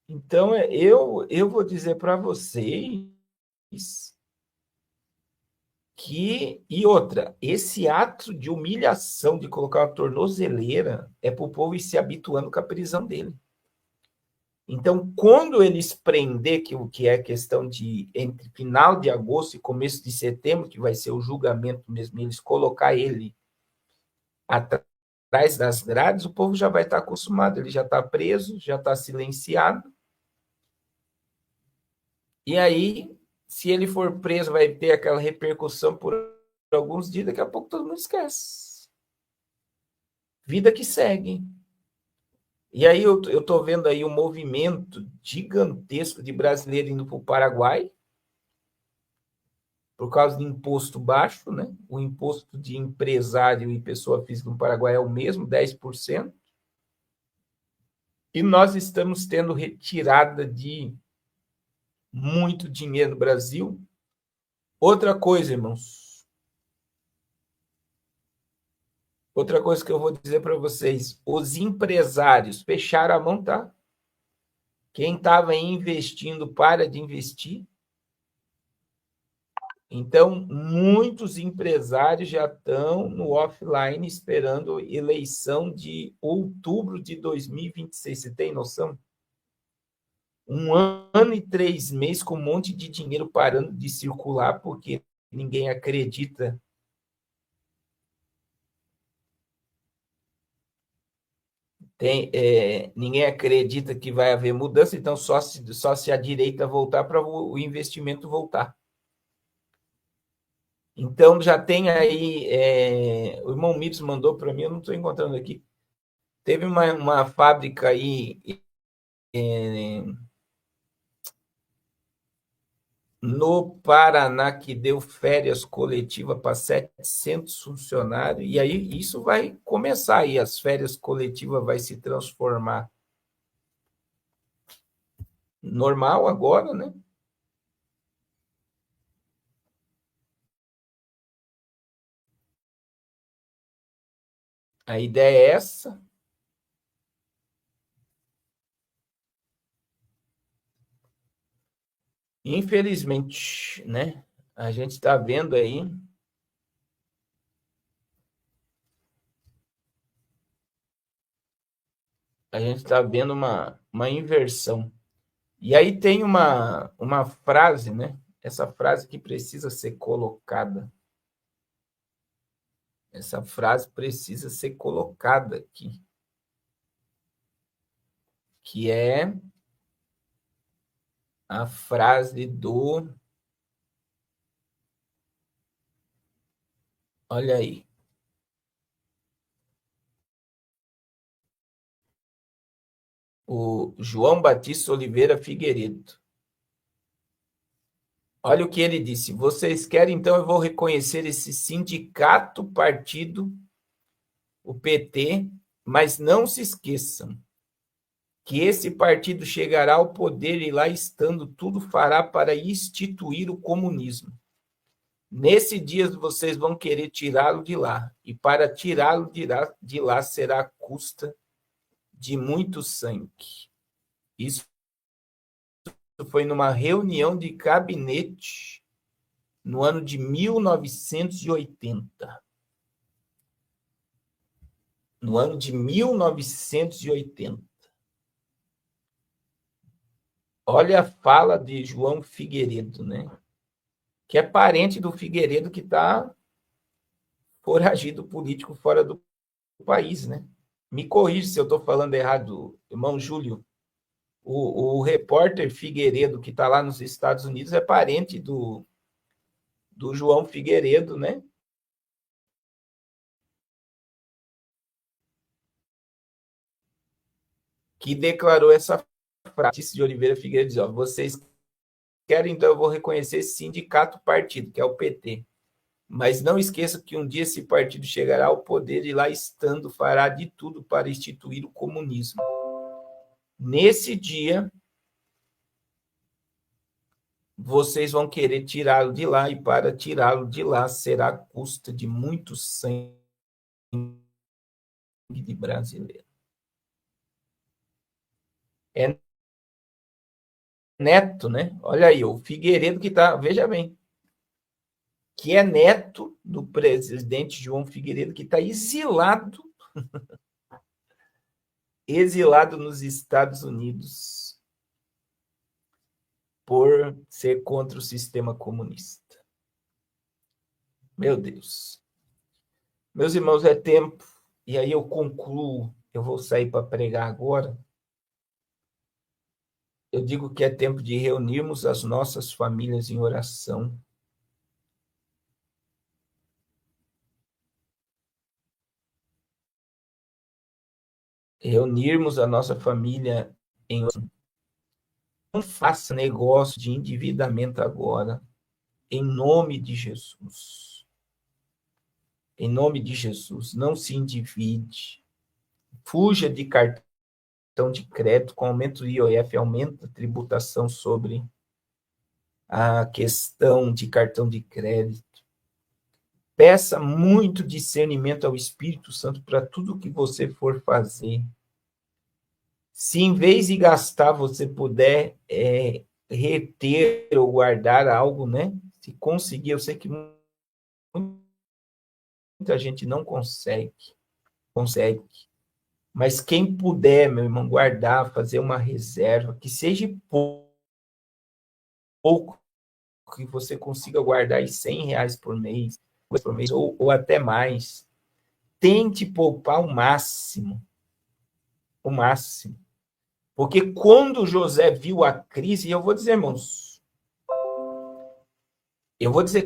Então, eu vou dizer para vocês que... E outra, esse ato de humilhação, de colocar uma tornozeleira, é para o povo ir se habituando com a prisão dele. Então, quando eles prender, que é questão de entre final de agosto e começo de setembro, que vai ser o julgamento mesmo, eles colocar ele atrás das grades, o povo já vai estar acostumado, ele já está preso, já está silenciado. E aí, se ele for preso, vai ter aquela repercussão por alguns dias, daqui a pouco todo mundo esquece. Vida que segue. E aí eu estou vendo aí um movimento gigantesco de brasileiro indo para o Paraguai, por causa de imposto baixo, né? O imposto de empresário e pessoa física no Paraguai é o mesmo, 10%. E nós estamos tendo retirada de muito dinheiro no Brasil. Outra coisa, irmãos. Outra coisa que eu vou dizer para vocês, os empresários fecharam a mão, tá? Quem estava investindo, para de investir. Então, muitos empresários já estão no offline esperando eleição de outubro de 2026. Você tem noção? 1 ano e 3 meses com um monte de dinheiro parando de circular porque ninguém acredita. Ninguém acredita que vai haver mudança, então só se a direita voltar para o investimento voltar. Então já tem aí, o irmão Mitos mandou para mim, eu não estou encontrando aqui, teve uma fábrica aí no Paraná que deu férias coletivas para 700 funcionários, e aí isso vai começar aí, as férias coletivas vai se transformar normal agora, né? A ideia é essa. Infelizmente, né? A gente está vendo aí uma inversão. E aí tem uma frase, né? Essa frase que precisa ser colocada. Essa frase precisa ser colocada aqui. Que é a frase do... Olha aí. O João Batista Oliveira Figueiredo. Olha o que ele disse. Vocês querem, então eu vou reconhecer esse sindicato, partido, o PT, mas não se esqueçam que esse partido chegará ao poder e lá estando tudo fará para instituir o comunismo. Nesse dia vocês vão querer tirá-lo de lá, e para tirá-lo de lá será à custa de muito sangue. Isso foi numa reunião de gabinete no ano de 1980. No ano de 1980. Olha a fala de João Figueiredo, né? Que é parente do Figueiredo que está foragido político fora do país, né? Me corrija se eu estou falando errado, irmão Júlio. O repórter Figueiredo, que está lá nos Estados Unidos, é parente do do João Figueiredo, né? Que declarou essa frase de Oliveira Figueiredo, diz, ó, vocês querem, então eu vou reconhecer esse sindicato partido, que é o PT. Mas não esqueça que um dia esse partido chegará ao poder e lá estando fará de tudo para instituir o comunismo. Nesse dia, vocês vão querer tirá-lo de lá e para tirá-lo de lá será à custa de muito sangue de brasileiro. É neto, né? Olha aí, o Figueiredo que está, veja bem, que é neto do presidente João Figueiredo, que está exilado nos Estados Unidos por ser contra o sistema comunista. Meu Deus. Meus irmãos, é tempo, e aí eu concluo, eu vou sair para pregar agora. Eu digo que é tempo de reunirmos as nossas famílias em oração. Reunirmos a nossa família em oração. Não faça negócio de endividamento agora, em nome de Jesus. Em nome de Jesus, não se endivide. Fuja de cartão de crédito, com aumento do IOF, aumenta a tributação sobre a questão de cartão de crédito. Peça muito discernimento ao Espírito Santo para tudo que você for fazer. Se em vez de gastar, você puder reter ou guardar algo, né? Se conseguir, eu sei que muita gente não consegue. Mas quem puder, meu irmão, guardar, fazer uma reserva, que seja pouco, que você consiga guardar R$100 por mês, ou até mais. Tente poupar o máximo. O máximo. Porque quando José viu a crise, e eu vou dizer, irmãos,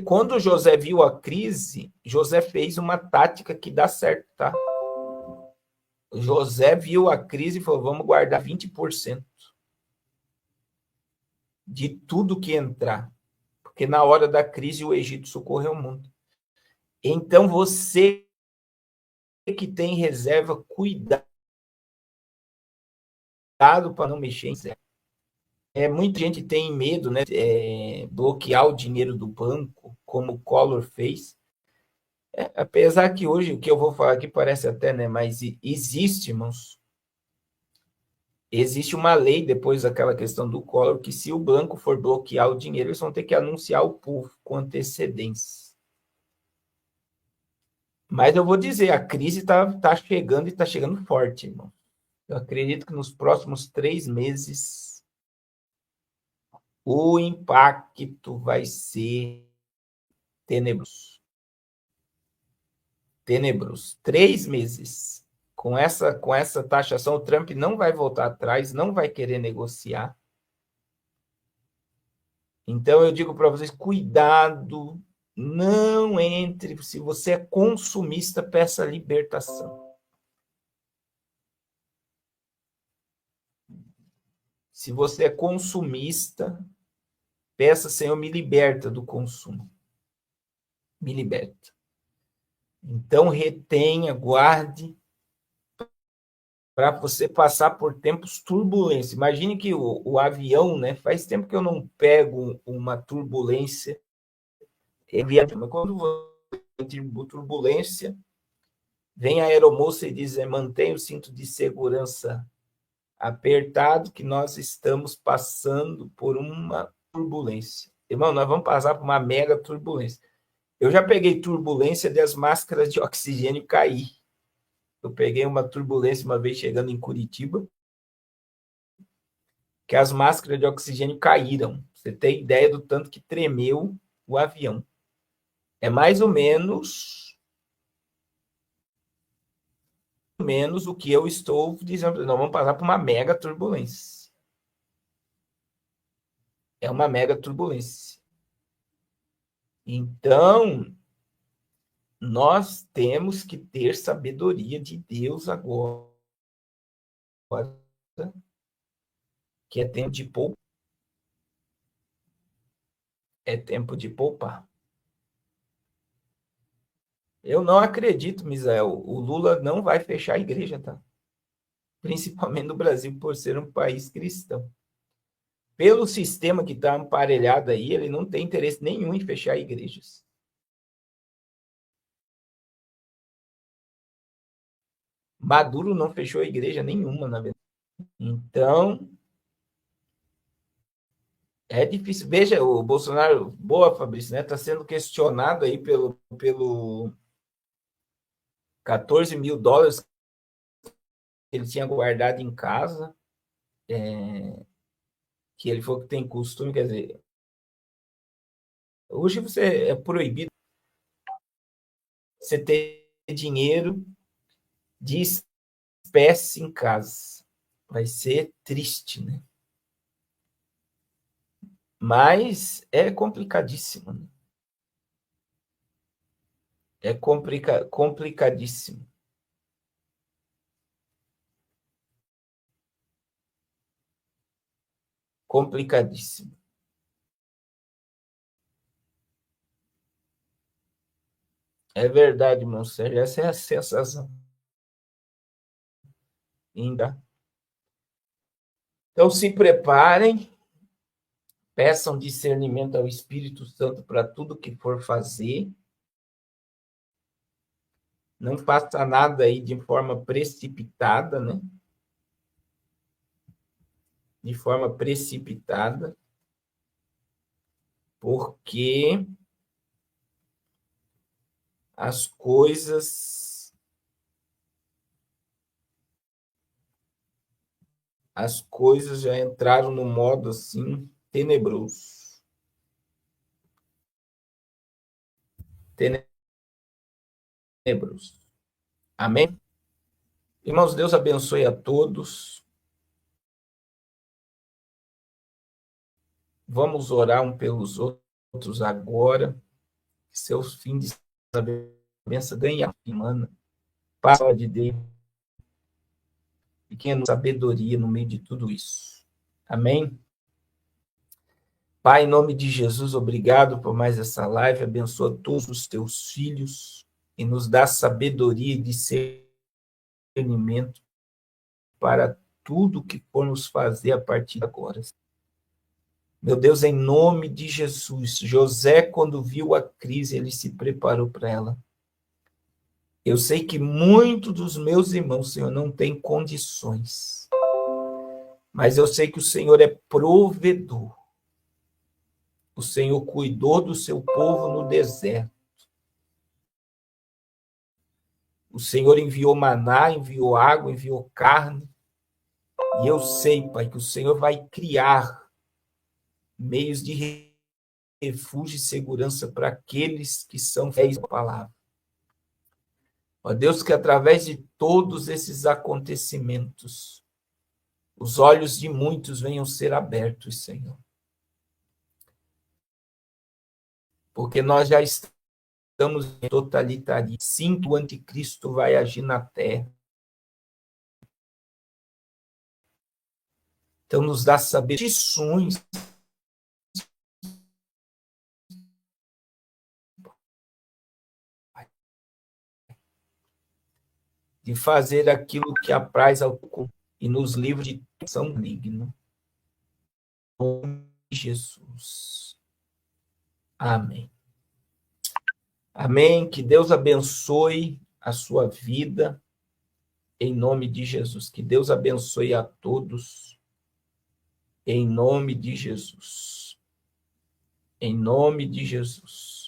quando José viu a crise, José fez uma tática que dá certo, tá? José viu a crise e falou, vamos guardar 20% de tudo que entrar. Porque na hora da crise o Egito socorreu o mundo. Então você que tem reserva, cuidado para não mexer em reserva. Muita gente tem medo, né? Bloquear o dinheiro do banco, como o Collor fez. Apesar que hoje o que eu vou falar aqui parece até, né? Mas existe, irmãos. Existe uma lei depois daquela questão do Collor que se o banco for bloquear o dinheiro, eles vão ter que anunciar ao povo com antecedência. Mas eu vou dizer, a crise está chegando e está chegando forte, irmão. Eu acredito que nos próximos 3 meses o impacto vai ser tenebroso. Tenebroso. 3 meses. Com essa taxação, o Trump não vai voltar atrás, não vai querer negociar. Então, eu digo para vocês, cuidado, não entre. Se você é consumista, peça libertação. Se você é consumista, peça, Senhor, me liberta do consumo. Me liberta. Então, retenha, guarde, para você passar por tempos turbulentos. Imagine que o avião, né? Faz tempo que eu não pego uma turbulência. Mas quando você tem turbulência, vem a aeromoça e diz, mantenha o cinto de segurança apertado, que nós estamos passando por uma turbulência. Irmão, nós vamos passar por uma mega turbulência. Eu já peguei turbulência das máscaras de oxigênio cair. Eu peguei uma turbulência uma vez chegando em Curitiba, que as máscaras de oxigênio caíram. Você tem ideia do tanto que tremeu o avião. É mais ou menos o que eu estou dizendo. Nós vamos passar por uma mega turbulência. É uma mega turbulência. Então, nós temos que ter sabedoria de Deus agora, que é tempo de poupar. É tempo de poupar. Eu não acredito, Misael, o Lula não vai fechar a igreja, tá? Principalmente no Brasil, por ser um país cristão. Pelo sistema que está aparelhado aí, ele não tem interesse nenhum em fechar igrejas. Maduro não fechou a igreja nenhuma, na verdade. Então, é difícil. Veja, o Bolsonaro, boa, Fabrício, né? Está sendo questionado aí pelo 14 mil dólares que ele tinha guardado em casa, que ele falou que tem costume, quer dizer, hoje você é proibido você ter dinheiro de espécie em casa. Vai ser triste, né? Mas é complicadíssimo, né? É complicadíssimo. Complicadíssimo. É verdade, irmão Sérgio. Essa é a sensação. Ainda. Então, se preparem, peçam discernimento ao Espírito Santo para tudo que for fazer. Não faça nada aí de forma precipitada, né? De forma precipitada, porque as coisas já entraram no modo assim tenebroso. Tenebroso. Amém? Irmãos, Deus abençoe a todos. Vamos orar um pelos outros agora. Que seus fins de bênção ganhem a semana. Paz de Deus. E que tenha sabedoria no meio de tudo isso. Amém? Pai, em nome de Jesus, obrigado por mais essa live. Abençoa todos os teus filhos e nos dá sabedoria e discernimento para tudo que formos fazer a partir de agora. Meu Deus, em nome de Jesus, José, quando viu a crise, ele se preparou para ela. Eu sei que muitos dos meus irmãos, Senhor, não têm condições, mas eu sei que o Senhor é provedor. O Senhor cuidou do seu povo no deserto. O Senhor enviou maná, enviou água, enviou carne. E eu sei, Pai, que o Senhor vai criar meios de refúgio e segurança para aqueles que são fiéis à palavra. Ó Deus, que através de todos esses acontecimentos, os olhos de muitos venham ser abertos, Senhor. Porque nós já estamos em totalitarismo. Sim, o anticristo vai agir na terra. Então, nos dá sabedoria de fazer aquilo que apraz ao e nos livros de São Digno. Em nome de Jesus. Amém. Amém. Que Deus abençoe a sua vida. Em nome de Jesus. Que Deus abençoe a todos. Em nome de Jesus. Em nome de Jesus.